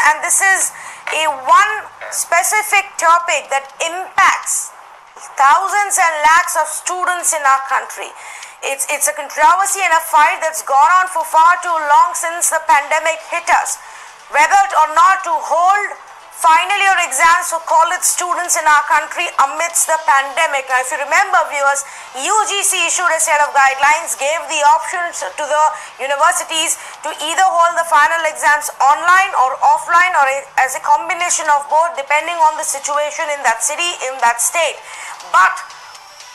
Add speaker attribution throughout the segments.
Speaker 1: and this is a one specific topic that impacts thousands and lakhs of students in our country. It's a controversy and a fight that's gone on for far too long since the pandemic hit us. Whether or not to hold final year exams for college students in our country amidst the pandemic. Now, if you remember, viewers, UGC issued a set of guidelines, gave the options to the universities to either hold the final exams online or offline, or as a combination of both, depending on the situation in that city, in that state. But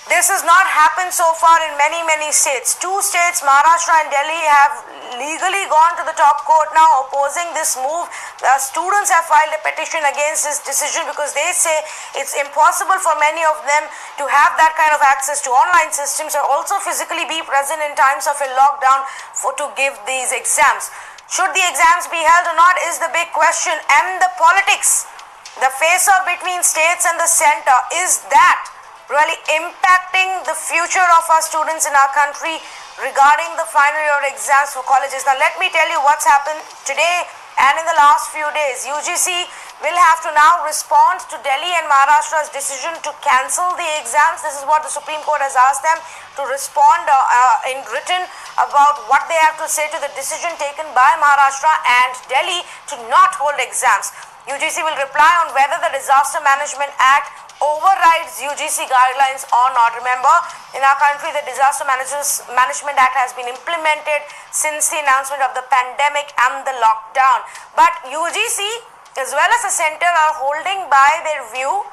Speaker 1: this has not happened so far in many states. Two states, Maharashtra and Delhi, have legally gone to the top court now opposing this move. The students have filed a petition against this decision because they say it's impossible for many of them to have that kind of access to online systems or also physically be present in times of a lockdown to give these exams. Should the exams be held or not is the big question, and the politics, the face-off between states and the center, is that really impacting the future of our students in our country regarding the final year exams for colleges. Now, let me tell you what's happened today and in the last few days. UGC will have to now respond to Delhi and Maharashtra's decision to cancel the exams. This is what the Supreme Court has asked them to respond in written about what they have to say to the decision taken by Maharashtra and Delhi to not hold exams. UGC will reply on whether the Disaster Management Act overrides UGC guidelines or not. Remember, in our country, the Disaster Management Act has been implemented since the announcement of the pandemic and the lockdown. But UGC as well as the center are holding by their view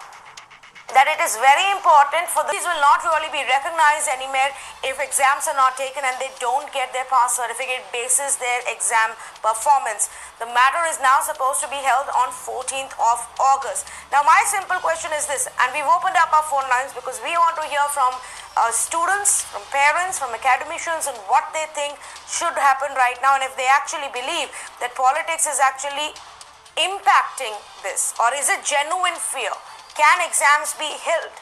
Speaker 1: that it is very important for these will not really be recognized anymore if exams are not taken and they don't get their pass certificate basis their exam performance. The matter is now supposed to be held on 14th of August. Now, my simple question is this, and we've opened up our phone lines because we want to hear from students, from parents, from academicians, and what they think should happen right now, and if they actually believe that politics is actually impacting this, or is it genuine fear? Can exams be held?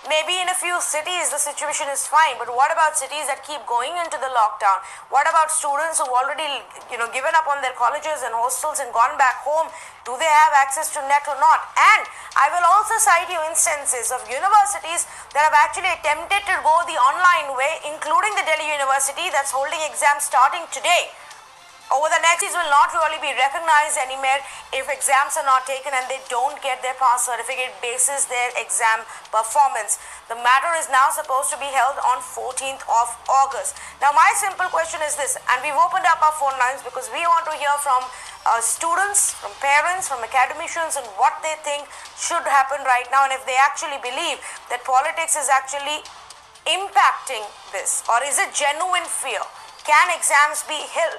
Speaker 1: Maybe in a few cities the situation is fine, but what about cities that keep going into the lockdown? What about students who've already given up on their colleges and hostels and gone back home? Do they have access to net or not? And I will also cite you instances of universities that have actually attempted to go the online way, including the Delhi University that's holding exams starting today. Over the next days will not really be recognized anymore if exams are not taken and they don't get their pass certificate basis their exam performance. The matter is now supposed to be held on 14th of August. Now, my simple question is this, and we've opened up our phone lines because we want to hear from students, from parents, from academicians, and what they think should happen right now, and if they actually believe that politics is actually impacting this, or is it genuine fear? Can exams be held?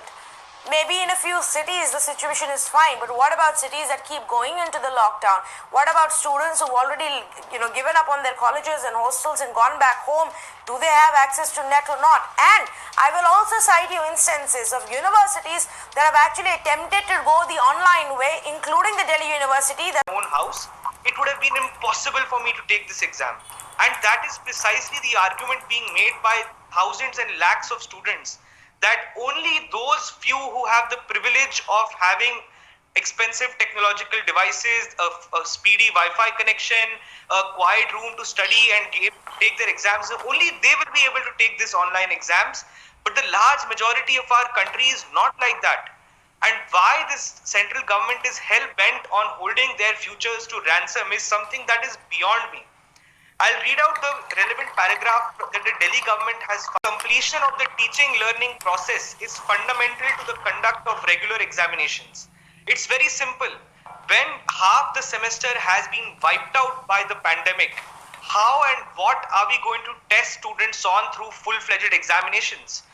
Speaker 1: Maybe in a few cities the situation is fine, but what about cities that keep going into the lockdown? What about students who've already given up on their colleges and hostels and gone back home? Do they have access to net or not? And I will also cite you instances of universities that have actually attempted to go the online way, including the Delhi University.
Speaker 2: Own house, it would have been impossible for me to take this exam, and that is precisely the argument being made by thousands and lakhs of students, that only those few who have the privilege of having expensive technological devices, a speedy Wi-Fi connection, a quiet room to study and take their exams, only they will be able to take this online exams. But the large majority of our country is not like that. And why this central government is hell-bent on holding their futures to ransom is something that is beyond me. I'll read out the relevant paragraph that the Delhi government has. Completion of the teaching learning process is fundamental to the conduct of regular examinations. It's very simple. When half the semester has been wiped out by the pandemic, how and what are we going to test students on through full-fledged examinations?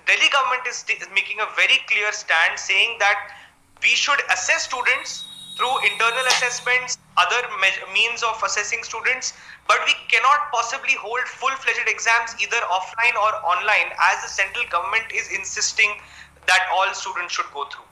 Speaker 2: Delhi government is making a very clear stand, saying that we should assess students through internal assessments, other means of assessing students, but we cannot possibly hold full-fledged exams either offline or online, as the central government is insisting that all students should go through.